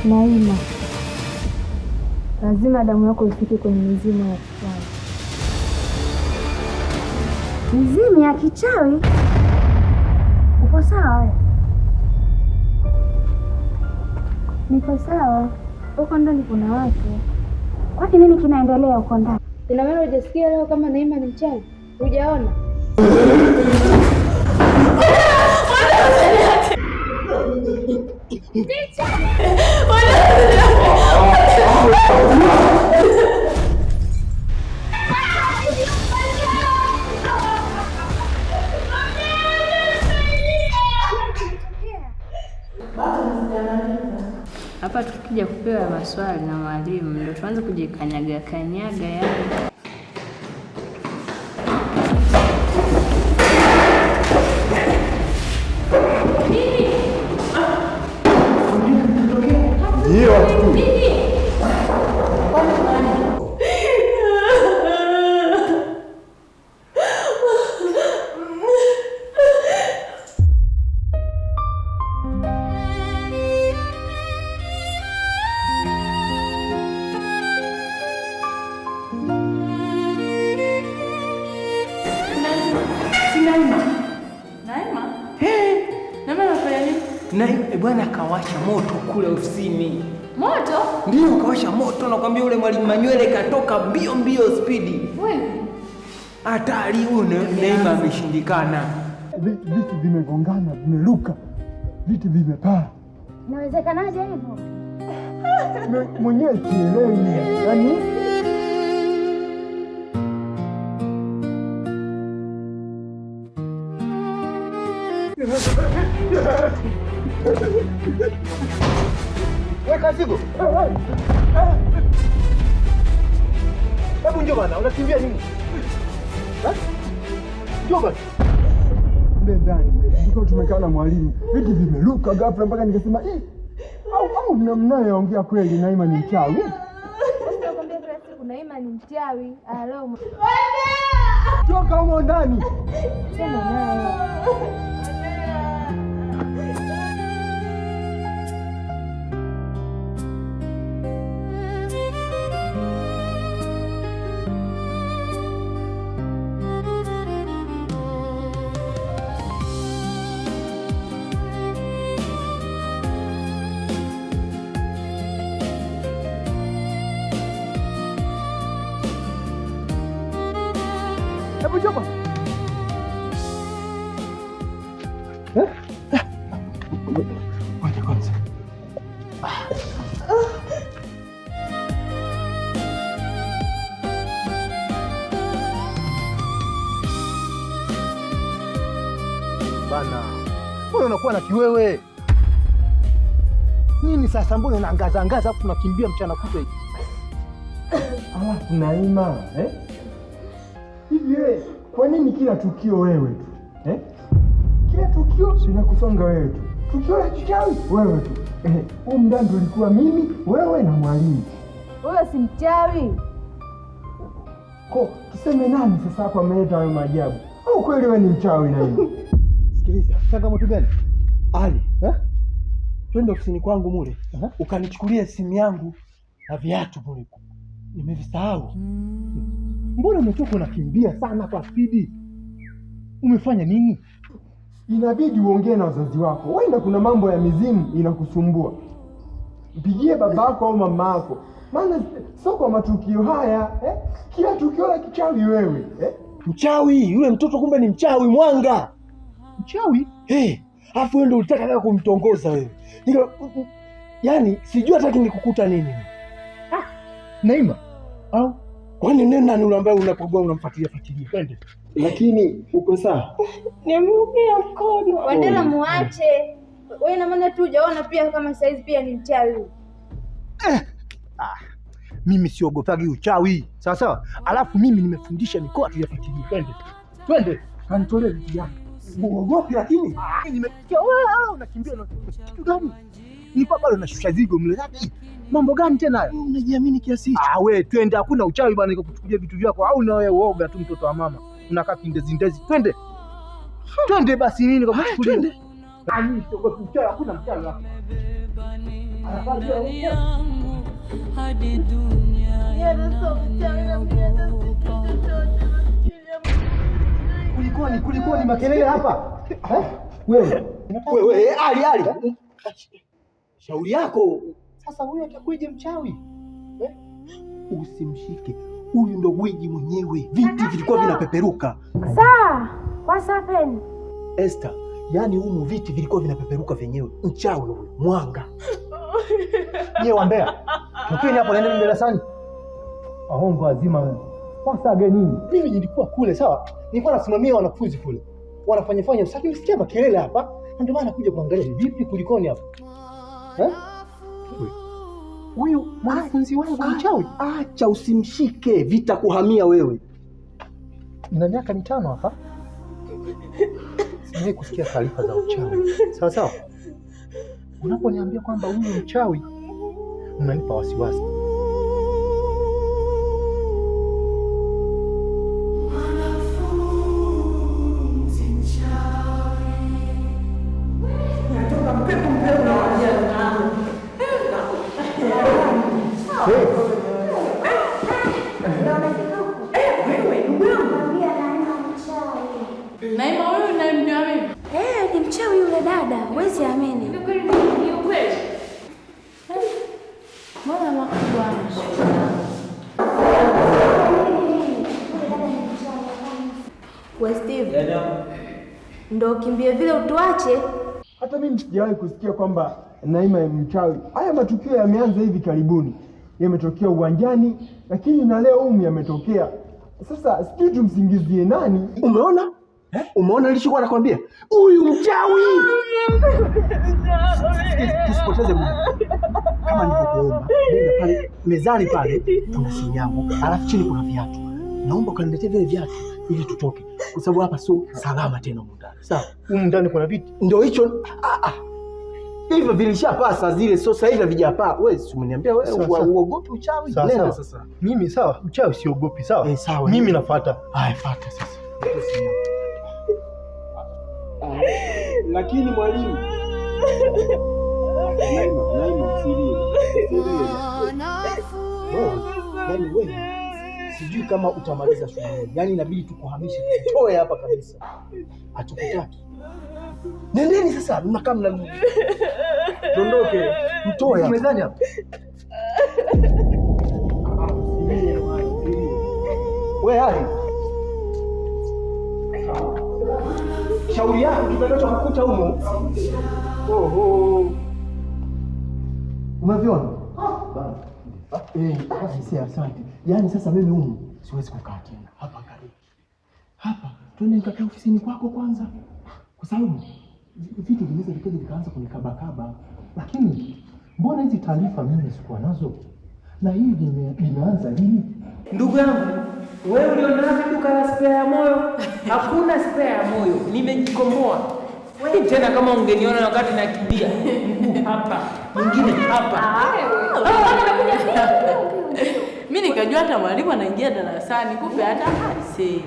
Naima, lazima damu yako ifike kwenye mizimu ya kichawi. Mizimu ya kichawi? Uko sawa wewe? Niko sawa. Huko ndani kuna watu. Kwani nini kinaendelea huko ndani? Ina maana hujasikia leo kama Naima ni mchawi? Hujaona? Hapa tukija kupewa maswali na mwalimu ndio tuanze kujikanyaga kanyaga yani. Bwana kawasha moto kule ofisini. Moto? Ndio kawasha moto, nakwambia ule mwalimu Manywele katoka mbio mbio spidi. Wewe. Hatari une Naima ameshindikana. Vitu vimegongana, vimeruka. Vitu vimepaa. Inawezekanaje hivyo? Mwenyewe sielewi. Yaani weka sigo. Hebu njoo bana, unakimbia nini? Njoo bana. ndani. Ndio tumekaa na mwalimu. Vitu vimeruka ghafla mpaka nikasema au mnayeongea kweli Naima ni mchawi? Nakwambia kila siku Naima ni mchawi. Leo toka huko ndani. Sema naye. Hebu njoo. Wacha kwanza. Bana, mbona unakuwa na kiwewe? Nini sasa, mbona unaangaza hapo tunakimbia mchana kutwa hivi? Alafu Naima, hivi wewe, kwa nini kila tukio wewe tu? Kila tukio linakusonga wewe tu. Tukio la kichawi wewe tu. Huu mdando ulikuwa mimi, wewe na mwalimu. Wewe si mchawi. Tuseme nani sasa hapa ameleta hayo maajabu? Au kweli wewe ni mchawi Naima? Sikiliza, changamoto gani? Ali, twende ofisini kwangu mule. Ukanichukulia simu yangu na viatu mule. Nimevisahau. Mbona umetoka unakimbia sana kwa spidi? Umefanya nini? Inabidi uongee na wazazi wako. Wenda kuna mambo ya mizimu inakusumbua. Mpigie babako au mamako. Maana sio kwa matukio haya, kila tukio la kichawi wewe, Mchawi, yule mtoto kumbe ni mchawi Mwanga. Mchawi? Alafu wewe ndio ulitaka kumtongoza wewe. Yaani sijui hata nikukuta nini. Naima. Au kwani nani ule ambaye unapogoa unamfuatilia? Twende. Lakini uko sawa? Nimeumia mkono. Wandela muache. Wewe na maana tu hujaona pia kama saizi pia ni mchawi. Mimi siogopagi uchawi. Sawa sawa? Alafu mimi nimefundisha mikoa tuyafuatilie. Twende. Kanitolee vitu yako. Uogopi lakini nimekia wewe unakimbia na kitu gani? Nilikuwa bado nashusha zigo mle. Mambo gani tena hayo? Unajiamini kiasi hicho? Wewe twende, hakuna uchawi bwana nikuchukulia vitu vyako au na wewe uoga tu mtoto wa mama. Unakaa kindezi. Twende basi nini kwa kuchukulia? Ani sio uchawi, hakuna mchawi hapa. hadi dunia Kulikoni makelele hapa? Wewe Ali. Shauri yako. Sasa huyu atakuja mchawi? Usimshike. Huyu ndo gwiji mwenyewe. Viti vilikuwa vinapeperuka. Sawa. What's happened? Esther, yani humu viti vilikuwa vinapeperuka vyenyewe. Mchawi huyu, mwanga. Yeye wambea. Tokeni hapo naenda darasani. Ahongo azima wewe. Sasa nini? Mimi nilikuwa kule sawa. Nilikuwa nasimamia wanafunzi kule. Wanafanya usafi, nisikia makelele hapa. Ndio maana nakuja kuangalia vipi kulikoni hapa. Huyu mwanafunzi wangu mchawi. Acha usimshike, vitakuhamia wewe. Ina miaka 5 hapa. Sijawahi kusikia taarifa za uchawi. Sawa. Unaponiambia kwamba huyu mchawi, unanipa wasiwasi. Naima wewe unamjua mimi? Ni mchawi yule dada, huwezi amini. Ni ukweli. Mbona makubwa Wewe Steve. Ndio kimbie vile utuache. Hata mimi sijawahi kusikia kwamba Naima ni mchawi. Haya matukio yameanza hivi karibuni. Yametokea uwanjani, lakini na leo yametokea. Sasa sijui tumsingizie nani? Umeona? Umeona nilichokuwa nakwambia? Huyu mchawi. Tusipoteze muda. Kama nilivyokuomba, nenda pale mezani pale kuna simu yangu, alafu chini kuna viatu. Naomba ukaniletee vile viatu ili tutoke. Kwa sababu hapa sio salama tena ndani. Sawa? Ndani kuna vitu. Ndio hicho. Hivyo vilishapasa zile, sasa hivi havijapaa. Wewe si umeniambia wewe uogopi uchawi? Nenda sasa. Mimi sawa, uchawi siogopi, sawa? Sawa. Mimi nafuata. Haya, fuata sasa. Lakini mwalimu. Naima usilie. Wewe sijui kama utamaliza shule. Yaani inabidi tukuhamishe. Toe hapa kabisa. Hatukutaki. Nendeni sasa, mnakaa mnarudi. Dondoke, mtoe hapa. Mezani hapa. Wewe hali. Shauri yako kitakacho kukuta humo. Oho. Umeviona? Basi asante. Yaani sasa mimi humu siwezi kukaa tena. Hapa karibu. Hapa twende nikakaa ofisini kwako kwanza. Kwa sababu vitu vinaweza vikaanza kunikabakaba. Lakini mbona hizi taarifa mimi sikuwa nazo? Na hii imeanza lini? Ndugu yangu, wewe ulionaje duka la spare ya moyo? Hakuna spare ya moyo. Nimejikomoa. Wewe tena kama ungeniona wakati nakimbia. Mguu hapa, mwingine hapa. Mimi nikajua hata mwalimu anaingia darasani, kumbe hata hasi.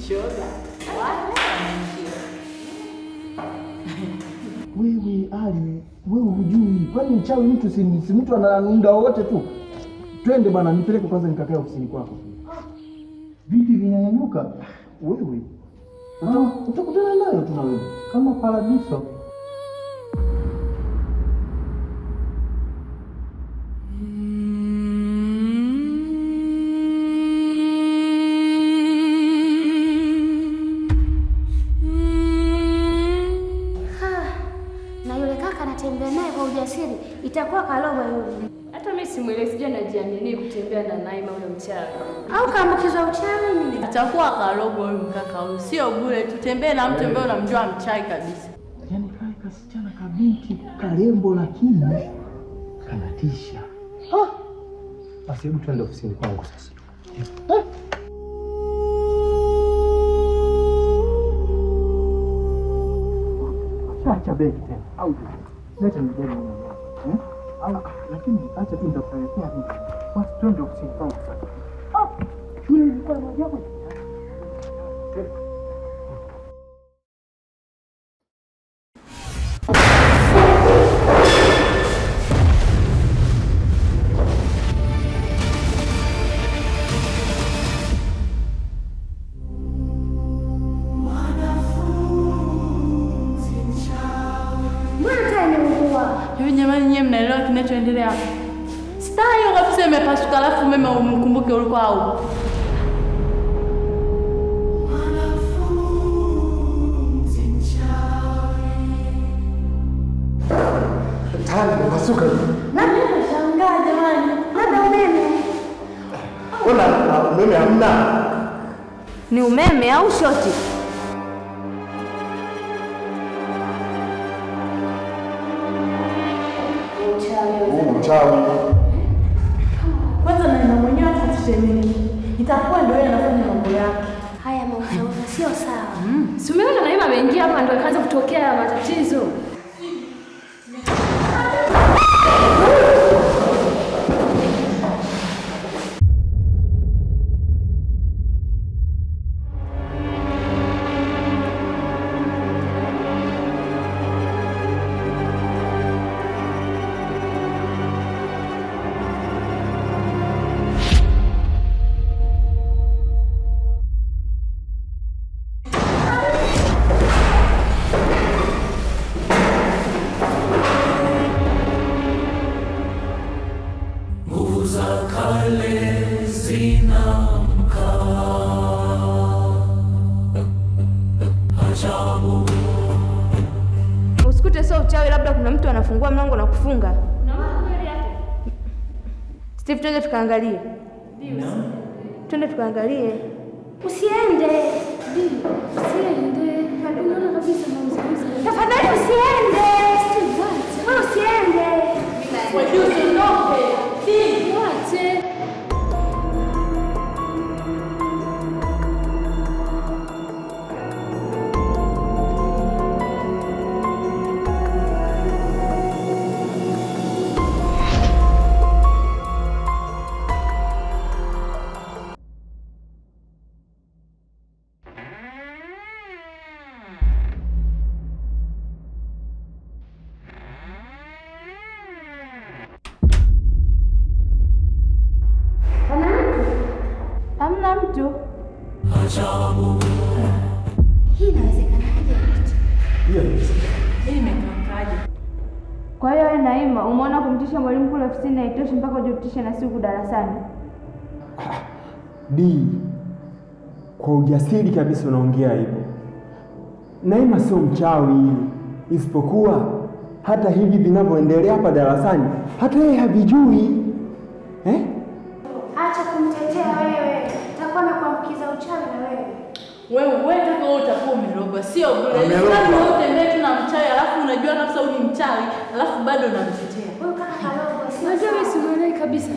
Shoga. Wewe Ali, wewe hujui. Kwani mchawi mtu si mtu anaunda wote tu. Twende bwana, nipeleke kwanza nikakae ofisini kwako. Viti vinanyanyuka. Wewe utakutana nayo tu na wewe kama paradiso. Na yule kaka anatembea naye kwa ujasiri, itakuwa kalogwa yule. Hata mimi simuelewi, sijui anajiamini kutembea na Naima ule mchawi. Au kaambukizwa uchawi nini? Itakuwa kalogwa huyu mkaka huyu. Sio bure, tutembee na mtu ambaye unamjua mchawi kabisa. Yaani kale kasichana kabinti karembo lakini kanatisha. Basi hebu twende ofisini kwangu sasa. Acha begi tena. Au leta mbegi mwenyewe. Lakini acha tu nitakuelekea hivi. Basi twende ofisini kwangu sasa. Shule ilikuwa moja hapo. Kwani nyie mnaelewa kinachoendelea hapa? Staa hiyo kabisa imepasuka, alafu umeme umkumbuke ulikuwa au. Masuka. Nani anashangaa jamani? Labda umeme. Ona umeme hamna. Ni umeme au shoti? Mchawi. Kwanza na mwenyewe hatusemeki. Itakuwa ndio yeye anafanya mambo yake. Haya mauzauza sio sawa. Si umeona Naima ameingia hapa ndio akaanza kutokea matatizo. Usikute sio uchawi, labda kuna mtu anafungua mlango na kufunga. Steve, twende tukaangalie. Twende tukaangalie. Usiende. Usiende. Unaona kabisa mauzauza. Tafadhali usiende. Steve, wewe usiende. Wewe usiondoke. Steve, Wache. Hamna mtu. Hii inawezekanaje? hii imekaaje? Kwa hiyo wewe Naima, umeona kumtisha mwalimu kule ofisini haitoshi mpaka ujitishe na siku darasani? Kwa ujasiri kabisa unaongea hivyo. Naima sio mchawi, isipokuwa hata hivi vinavyoendelea hapa darasani hata yeye havijui. Acha kumtetea wewe. Takuwa na kuambukiza uchawi na wewe. Wewe kama utakuwa umerogwa, sio bure. Lazima utembee tu na mchawi, alafu unajua kabisa huyu ni mchawi, alafu bado unamtetea. Wewe kama karogwa sio. Unajua mimi simuelewi kabisa.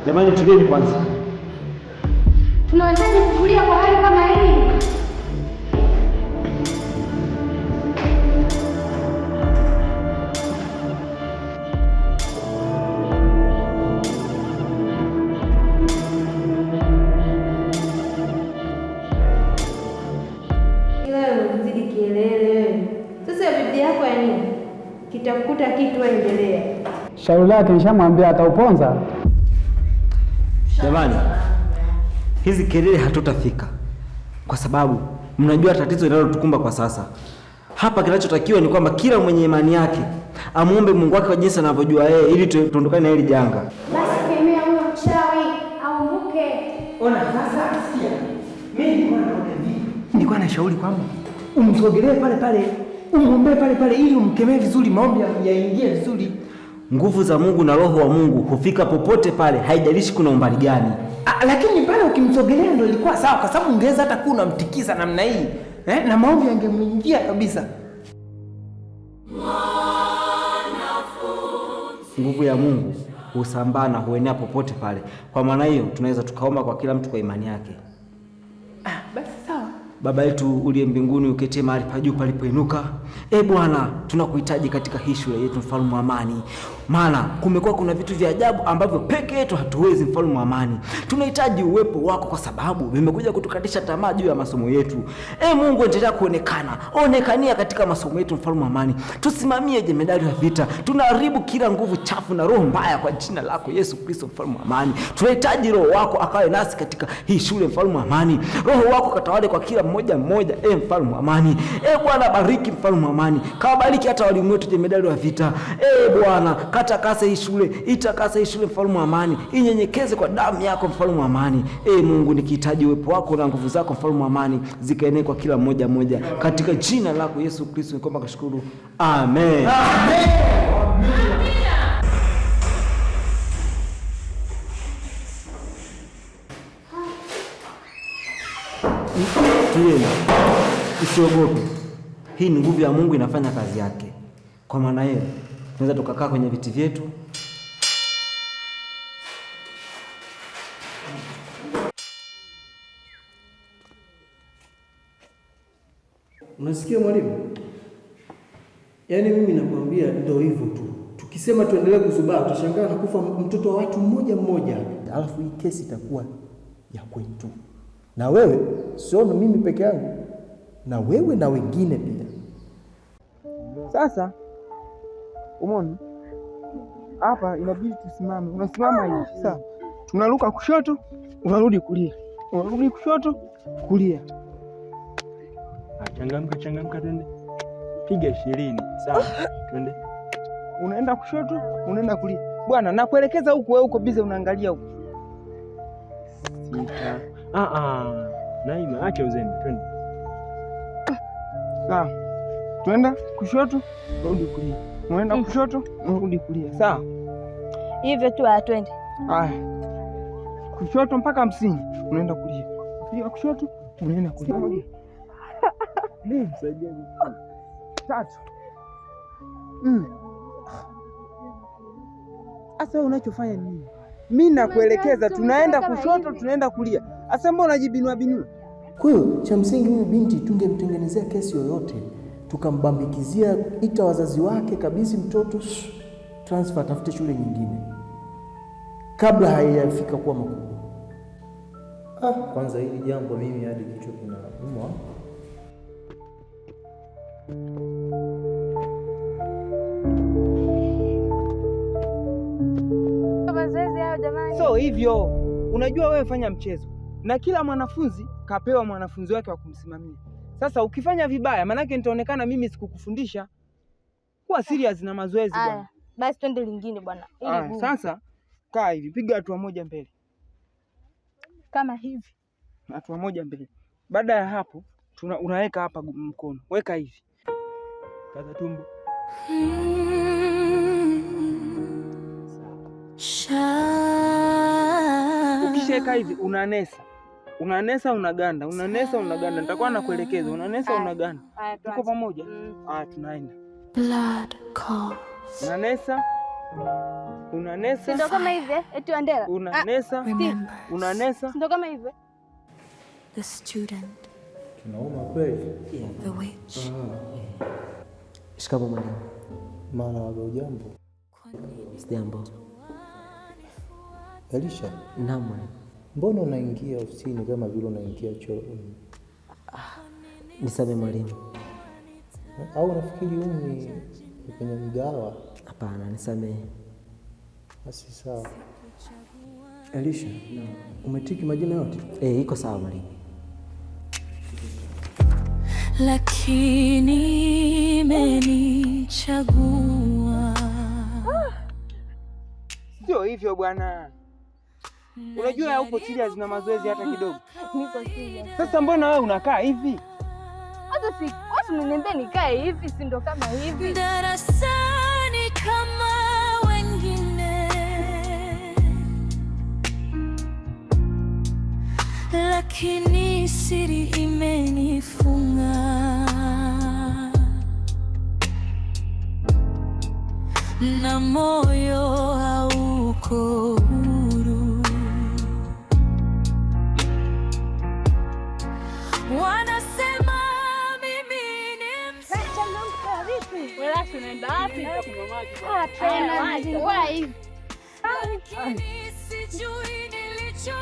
Jamani, tulieni kwanza. Tunawezaje kutulia kwa hali kama hii? Wewe unazidi kielele. Sasa bibi yako ya nini? Kitakukuta kitu, endelea. Shauri lake nishamwambia atauponza. Jamani, hizi kelele hatutafika, kwa sababu mnajua tatizo linalotukumba kwa sasa. Hapa kinachotakiwa ni kwamba kila mwenye imani yake amuombe Mungu wake kwa jinsi anavyojua yeye, ili tuondokane na hili janga. Basi kemea huyo mchawi aumbuke. Ona sasa, sikia. Mimi nilikuwa nashauri kwamba umsogelee pale pale, umwombee pale pale ili umkemee vizuri, maombi yaingie vizuri. Nguvu za Mungu na Roho wa Mungu hufika popote pale, haijalishi kuna umbali gani. Lakini pale ukimsogelea ndio ilikuwa sawa, kwa sababu ungeweza hata kuwa unamtikisa namna hii na maombi yangemwingia kabisa. Nguvu ya Mungu husambaa na huenea popote pale. Kwa maana hiyo tunaweza tukaomba kwa kila mtu kwa imani yake. Basi sawa. Baba yetu uliye mbinguni, uketie mahali pa juu palipoinuka. Bwana, tunakuhitaji katika hii shule yetu, mfalme wa amani. Maana kumekuwa kuna vitu vya ajabu ambavyo peke yetu hatuwezi, mfalme wa amani. Tunahitaji uwepo wako kwa sababu vimekuja kutukatisha tamaa juu ya masomo yetu. Mungu, endelea onekania katika masomo yetu, mfalme wa amani. Tusimamie jemedari wa vita. Tunaharibu kila nguvu chafu na roho mbaya kwa jina lako Yesu Kristo, mfalme wa amani. Tunahitaji roho wako akawe nasi katika hii shule, mfalme wa amani. Roho wako katawale kwa kila mmoja, mfalme wa amani. Bwana, bariki mfalme wa amani. Kawabariki hata walimu wetu jemedari wa vita. Bwana, katakase hii shule, itakase hii shule, mfalme wa amani. Inyenyekeze kwa damu yako, mfalme wa amani. Mungu, nikihitaji uwepo wako na nguvu zako, mfalme wa amani, zikaenee kwa kila mmoja katika jina lako Yesu Kristo nikomba kushukuru. Amen. Amen. Tueni, usiogope. Hii ni nguvu ya Mungu inafanya kazi yake. Kwa maana hiyo tunaweza tukakaa kwenye viti vyetu. Unasikia mwalimu? Yaani mimi nakwambia ndio hivyo tu. Tukisema tuendelee kuzubaa tutashangaa na kufa mtoto wa watu mmoja mmoja. Alafu hii kesi itakuwa ya kwetu. Na wewe sio mimi peke yangu. Na wewe na wengine pia. Sasa umeona? Hapa inabidi tusimame. Unasimama hivi. Sawa. Tunaruka kushoto, unarudi kulia. Unarudi kushoto, kulia. Changamka twende. Piga 20. Sawa. Twende. Unaenda kushoto, unaenda kulia. Bwana, nakuelekeza huko, wewe uko busy unaangalia huko. Sita. Naima, acha uzembe, twende. Sawa. Twenda kushoto, rudi kulia. Unaenda kushoto, unarudi kulia. Sawa? Hivyo tu twende. Haya. Kushoto mpaka 50, unaenda kulia. Kulia kushoto, unaenda kulia. Msaidia. 3. Asa unachofanya nini? Mimi nakuelekeza tunaenda kushoto, tunaenda kulia. Asa mbona unajibinua binua? Kwa hiyo cha msingi huyu binti tungemtengenezea kesi yoyote, tukambambikizia, ita wazazi wake kabisa, mtoto transfer, tafute shule nyingine kabla haijafika kuwa makubwa. Kwanza hili jambo mimi hadi kichwa kinauma. So hivyo, unajua wewe fanya mchezo na kila mwanafunzi kapewa mwanafunzi wake wa kumsimamia. Sasa ukifanya vibaya manake nitaonekana mimi sikukufundisha. Kuwa serious na mazoezi bwana. Basi twende lingine bwana. Sasa kaa hivi, piga hatua moja mbele. Kama hivi. Hatua moja mbele. Baada ya hapo unaweka hapa mkono. Weka hivi. Kaza tumbo. Ukisheka hivi unanesa. Unanesa unaganda, unanesa unaganda. Nitakuwa nakuelekeza, unanesa unaganda. Tuko pamoja? Tunaenda. Blood calls. Unanesa. Unanesa. Ndio kama hivi, eti Wandela. Unanesa. Unanesa. Ndio kama hivi. The student. Tunauma kweli. The witch. Shikamoo mwalimu. Mara waga ujambo. Sijambo. Elisha. Naam mwalimu. Mbona unaingia ofisini kama vile unaingia choo? Nisamehe mwalimu. Au unafikiri huyu ni kwenye mgawa? Hapana, nisamehe. Basi sawa. Elisha, umetiki majina yote? Iko sawa mwalimu. Lakini imenichagua. Sio hivyo bwana. Unajua haupo serious na mazoezi hata kidogo. Niko serious. Sasa mbona wewe unakaa hivi? Watu mniambia nikae hivi, si ndo kama hivi. Darasani kama wengine, lakini siri imenifunga na moyo hauko huru. Wanasema mimi ni Wewe unaenda wapi? Tena hivi. lakini sijui nilicho